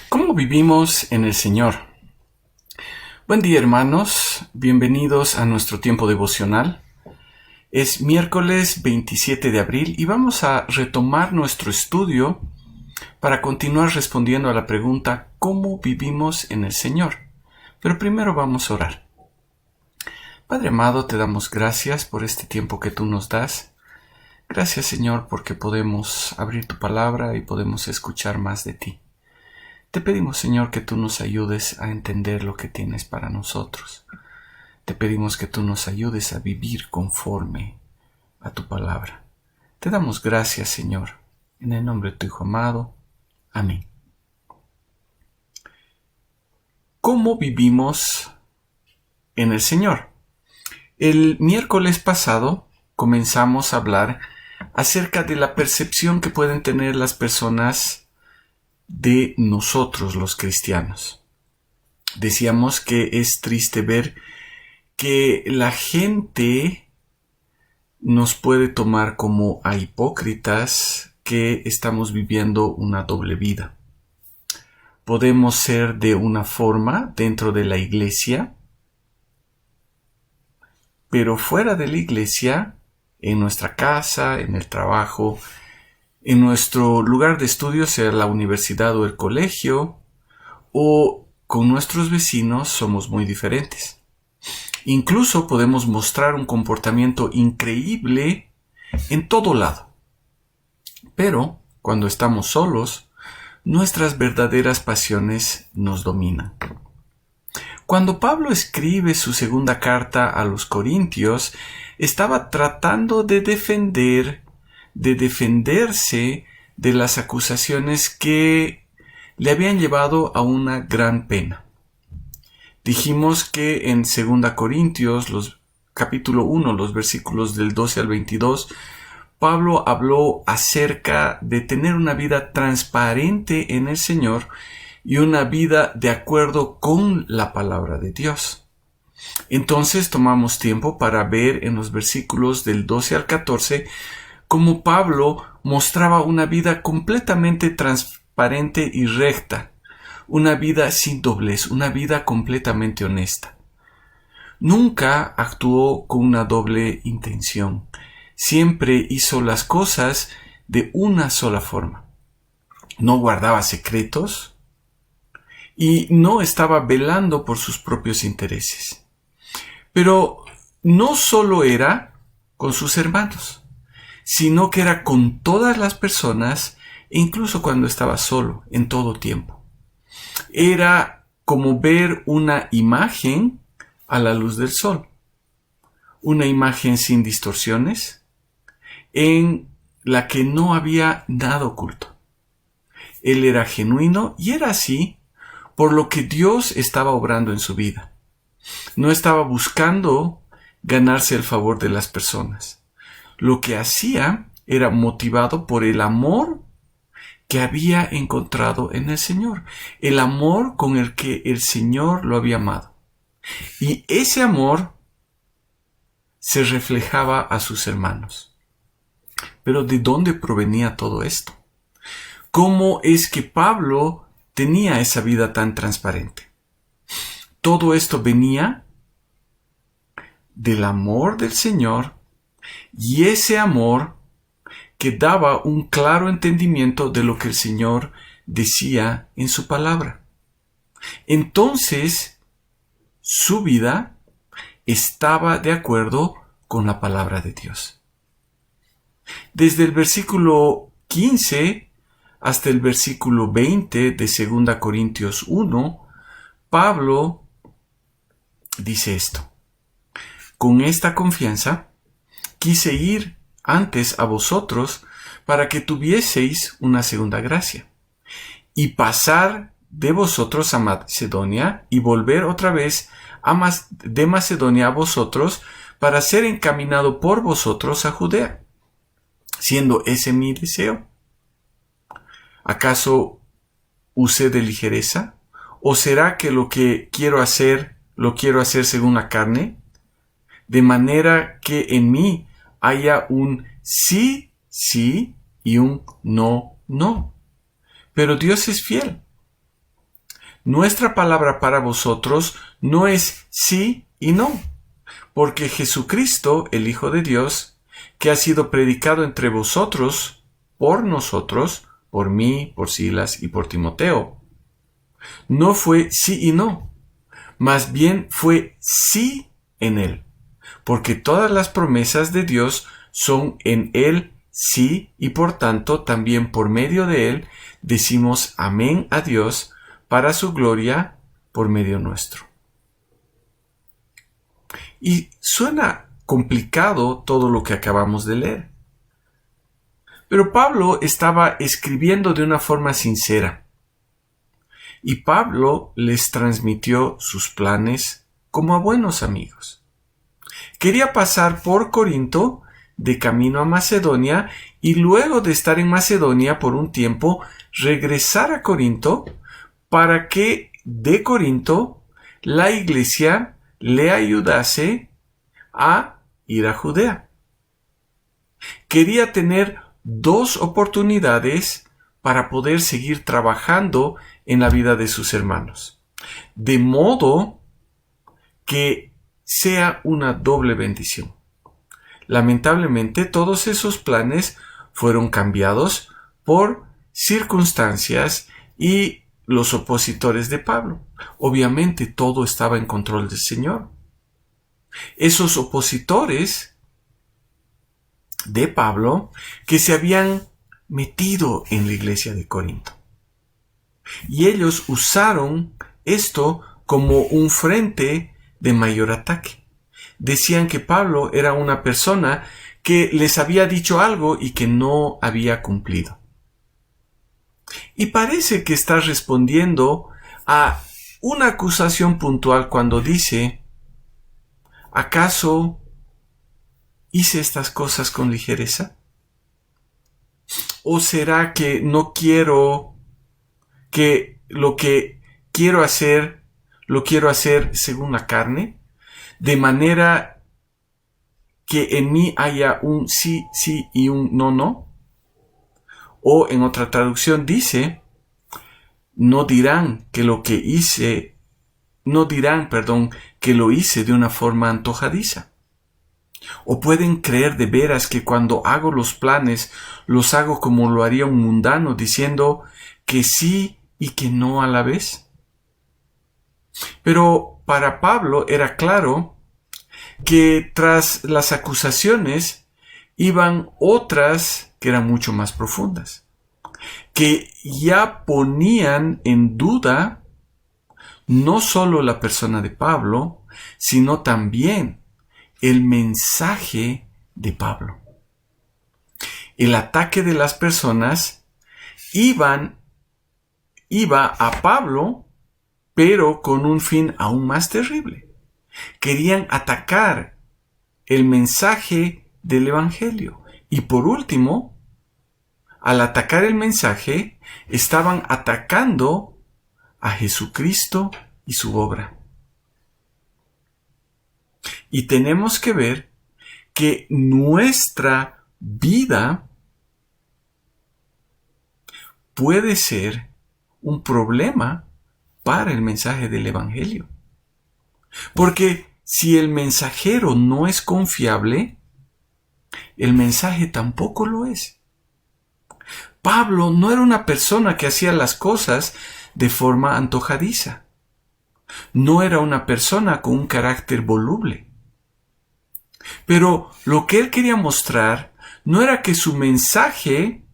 ¿Cómo vivimos en el Señor? Buen día, hermanos. Bienvenidos a nuestro tiempo devocional. Es miércoles 27 de abril y vamos a retomar nuestro estudio para continuar respondiendo a la pregunta ¿cómo vivimos en el Señor? Pero primero vamos a orar. Padre amado, te damos gracias por este tiempo que tú nos das. Gracias, Señor, porque podemos abrir tu palabra y podemos escuchar más de ti. Te pedimos, Señor, que tú nos ayudes a entender lo que tienes para nosotros. Te pedimos que tú nos ayudes a vivir conforme a tu palabra. Te damos gracias, Señor, en el nombre de tu Hijo amado. Amén. ¿Cómo vivimos en el Señor? El miércoles pasado comenzamos a hablar acerca de la percepción que pueden tener las personas de nosotros los cristianos. Decíamos que es triste ver que la gente nos puede tomar como a hipócritas que estamos viviendo una doble vida. Podemos ser de una forma dentro de la iglesia, pero fuera de la iglesia, en nuestra casa, en el trabajo, en nuestro lugar de estudio, sea la universidad o el colegio, o con nuestros vecinos, somos muy diferentes. Incluso podemos mostrar un comportamiento increíble en todo lado. Pero, cuando estamos solos, nuestras verdaderas pasiones nos dominan. Cuando Pablo escribe su segunda carta a los Corintios, estaba tratando de defenderse de las acusaciones que le habían llevado a una gran pena. Dijimos que en 2 Corintios, capítulo 1, los versículos del 12 al 22, Pablo habló acerca de tener una vida transparente en el Señor y una vida de acuerdo con la palabra de Dios. Entonces tomamos tiempo para ver en los versículos del 12 al 14 cómo Pablo mostraba una vida completamente transparente y recta, una vida sin doblez, una vida completamente honesta. Nunca actuó con una doble intención, siempre hizo las cosas de una sola forma. No guardaba secretos y no estaba velando por sus propios intereses. Pero no solo era con sus hermanos, sino que era con todas las personas, incluso cuando estaba solo, en todo tiempo. Era como ver una imagen a la luz del sol, una imagen sin distorsiones, en la que no había nada oculto. Él era genuino y era así por lo que Dios estaba obrando en su vida. No estaba buscando ganarse el favor de las personas. Lo que hacía era motivado por el amor que había encontrado en el Señor, el amor con el que el Señor lo había amado. Y ese amor se reflejaba a sus hermanos. Pero ¿de dónde provenía todo esto? ¿Cómo es que Pablo tenía esa vida tan transparente? Todo esto venía del amor del Señor, y ese amor que daba un claro entendimiento de lo que el Señor decía en su palabra. Entonces, su vida estaba de acuerdo con la palabra de Dios. Desde el versículo 15 hasta el versículo 20 de 2 Corintios 1, Pablo dice esto: con esta confianza quise ir antes a vosotros para que tuvieseis una segunda gracia, y pasar de vosotros a Macedonia y volver otra vez de Macedonia a vosotros para ser encaminado por vosotros a Judea, siendo ese mi deseo. ¿Acaso usé de ligereza? ¿O será que lo que quiero hacer, lo quiero hacer según la carne? De manera que en mí haya un sí, sí y un no, no. Pero Dios es fiel, nuestra palabra para vosotros no es sí y no, porque Jesucristo, el Hijo de Dios, que ha sido predicado entre vosotros, por nosotros, por mí, por Silas y por Timoteo, no fue sí y no, más bien fue sí en él, porque todas las promesas de Dios son en él sí, y por tanto también por medio de él decimos amén a Dios para su gloria por medio nuestro. Y suena complicado todo lo que acabamos de leer. Pero Pablo estaba escribiendo de una forma sincera. Y Pablo les transmitió sus planes como a buenos amigos. Quería pasar por Corinto de camino a Macedonia y luego de estar en Macedonia por un tiempo regresar a Corinto para que de Corinto la iglesia le ayudase a ir a Judea. Quería tener 2 oportunidades para poder seguir trabajando en la vida de sus hermanos, de modo que sea una doble bendición. Lamentablemente, todos esos planes fueron cambiados por circunstancias y los opositores de Pablo. Obviamente, todo estaba en control del Señor. Esos opositores de Pablo que se habían metido en la iglesia de Corinto. Y ellos usaron esto como un frente de mayor ataque. Decían que Pablo era una persona que les había dicho algo y que no había cumplido. Y parece que está respondiendo a una acusación puntual cuando dice: ¿acaso hice estas cosas con ligereza? ¿O será que no quiero que lo que quiero hacer, lo quiero hacer según la carne? De manera que en mí haya un sí, sí y un no, no. O en otra traducción dice: no dirán que lo hice de una forma antojadiza. O pueden creer de veras que cuando hago los planes, los hago como lo haría un mundano, diciendo que sí y que no a la vez. Pero para Pablo era claro que tras las acusaciones iban otras que eran mucho más profundas, que ya ponían en duda no solo la persona de Pablo, sino también el mensaje de Pablo. El ataque de las personas iba a Pablo, pero con un fin aún más terrible. Querían atacar el mensaje del Evangelio. Y por último, al atacar el mensaje, estaban atacando a Jesucristo y su obra. Y tenemos que ver que nuestra vida puede ser un problema para el mensaje del Evangelio. Porque si el mensajero no es confiable, el mensaje tampoco lo es. Pablo no era una persona que hacía las cosas de forma antojadiza. No era una persona con un carácter voluble. Pero lo que él quería mostrar no era que su mensaje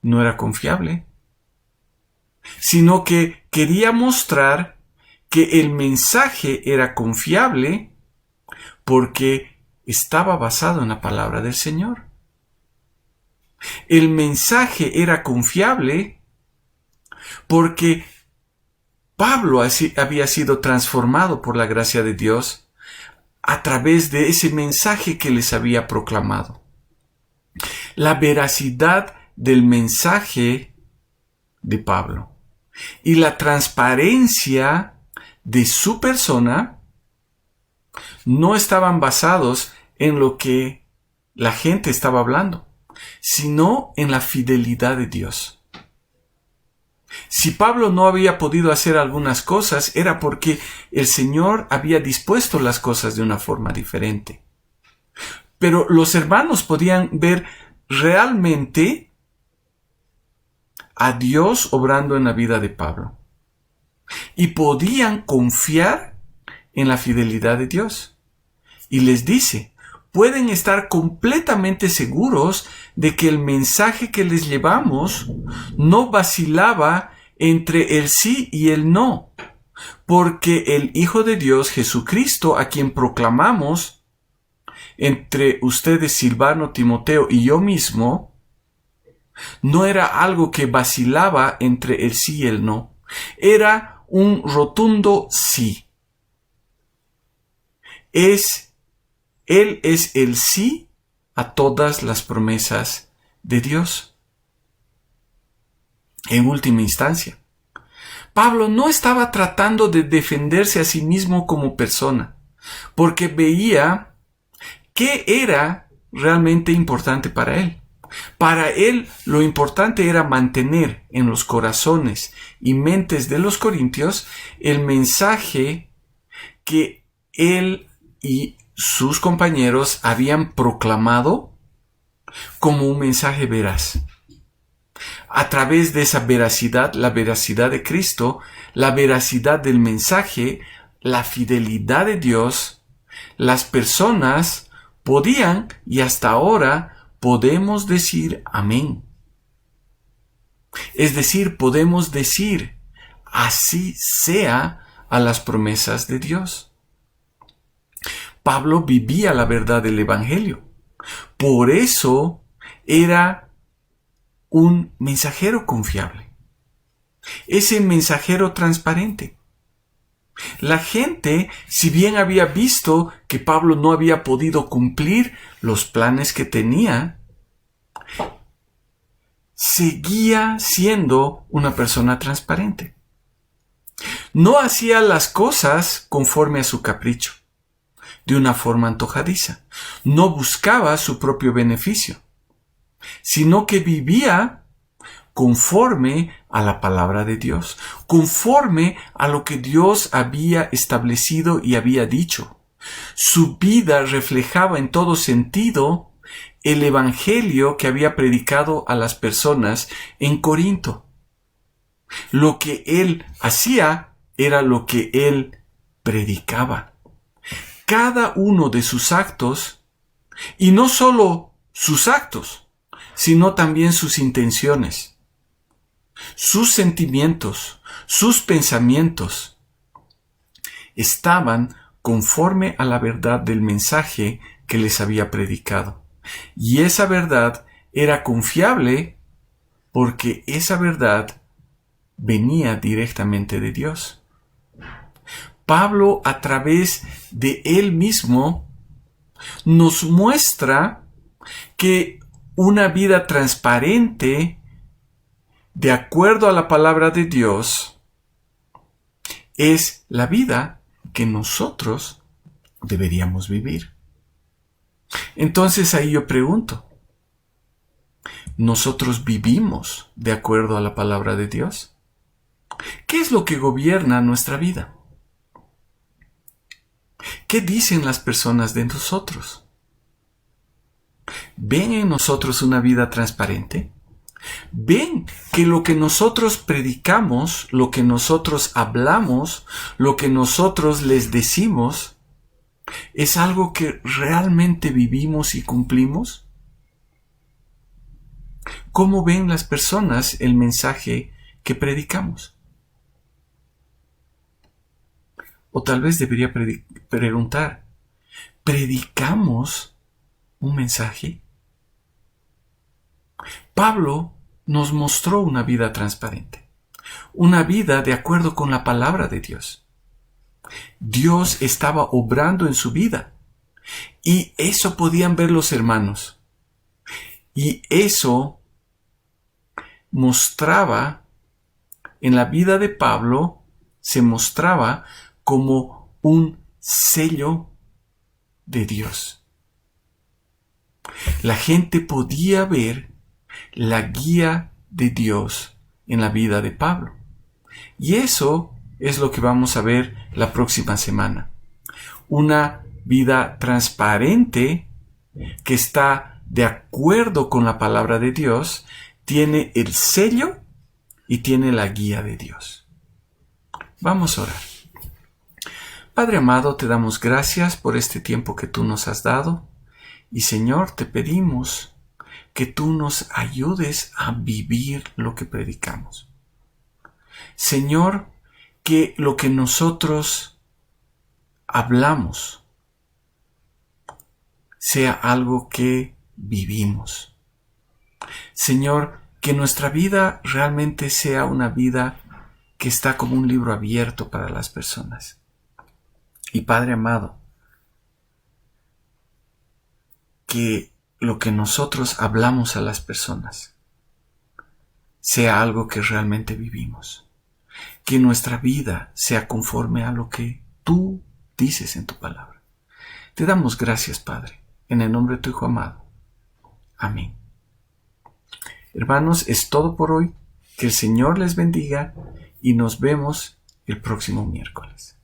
no era confiable, sino que quería mostrar que el mensaje era confiable porque estaba basado en la palabra del Señor. El mensaje era confiable porque Pablo había sido transformado por la gracia de Dios a través de ese mensaje que les había proclamado. La veracidad del mensaje de Pablo y la transparencia de su persona no estaban basados en lo que la gente estaba hablando, sino en la fidelidad de Dios. Si Pablo no había podido hacer algunas cosas, era porque el Señor había dispuesto las cosas de una forma diferente. Pero los hermanos podían ver realmente a Dios obrando en la vida de Pablo. Y podían confiar en la fidelidad de Dios. Y les dice, pueden estar completamente seguros de que el mensaje que les llevamos no vacilaba entre el sí y el no, porque el Hijo de Dios, Jesucristo, a quien proclamamos entre ustedes, Silvano, Timoteo y yo mismo, no era algo que vacilaba entre el sí y el no. Era un rotundo sí. Él es el sí a todas las promesas de Dios. En última instancia, Pablo no estaba tratando de defenderse a sí mismo como persona, porque veía qué era realmente importante para él. Para él, lo importante era mantener en los corazones y mentes de los corintios el mensaje que él y sus compañeros habían proclamado como un mensaje veraz. A través de esa veracidad, la veracidad de Cristo, la veracidad del mensaje, la fidelidad de Dios, las personas podían, y hasta ahora podemos decir amén. Es decir, podemos decir así sea a las promesas de Dios. Pablo vivía la verdad del Evangelio. Por eso era un mensajero confiable. Ese mensajero transparente. La gente, si bien había visto que Pablo no había podido cumplir los planes que tenía, seguía siendo una persona transparente. No hacía las cosas conforme a su capricho, de una forma antojadiza. No buscaba su propio beneficio, sino que vivía conforme a la palabra de Dios, conforme a lo que Dios había establecido y había dicho. Su vida reflejaba en todo sentido el evangelio que había predicado a las personas en Corinto. Lo que él hacía era lo que él predicaba. Cada uno de sus actos, y no solo sus actos, sino también sus intenciones, sus sentimientos, sus pensamientos, estaban conforme a la verdad del mensaje que les había predicado. Y esa verdad era confiable porque esa verdad venía directamente de Dios. Pablo, a través de él mismo, nos muestra que una vida transparente, de acuerdo a la palabra de Dios, es la vida que nosotros deberíamos vivir. Entonces ahí yo pregunto, ¿nosotros vivimos de acuerdo a la palabra de Dios? ¿Qué es lo que gobierna nuestra vida? ¿Qué dicen las personas de nosotros? ¿Ven en nosotros una vida transparente? ¿Ven que lo que nosotros predicamos, lo que nosotros hablamos, lo que nosotros les decimos, es algo que realmente vivimos y cumplimos? ¿Cómo ven las personas el mensaje que predicamos? O tal vez debería preguntar, ¿predicamos un mensaje? Pablo nos mostró una vida transparente, una vida de acuerdo con la palabra de Dios. Dios estaba obrando en su vida y eso podían ver los hermanos. Y eso mostraba, en la vida de Pablo, se mostraba como un sello de Dios. La gente podía ver la guía de Dios en la vida de Pablo. Y eso es lo que vamos a ver la próxima semana. Una vida transparente que está de acuerdo con la palabra de Dios, tiene el sello y tiene la guía de Dios. Vamos a orar. Padre amado, te damos gracias por este tiempo que tú nos has dado. Y Señor, te pedimos que tú nos ayudes a vivir lo que predicamos. Señor, que lo que nosotros hablamos sea algo que vivimos. Señor, que nuestra vida realmente sea una vida que está como un libro abierto para las personas. Y Padre amado, que lo que nosotros hablamos a las personas sea algo que realmente vivimos. Que nuestra vida sea conforme a lo que tú dices en tu palabra. Te damos gracias, Padre, en el nombre de tu Hijo amado. Amén. Hermanos, es todo por hoy. Que el Señor les bendiga y nos vemos el próximo miércoles.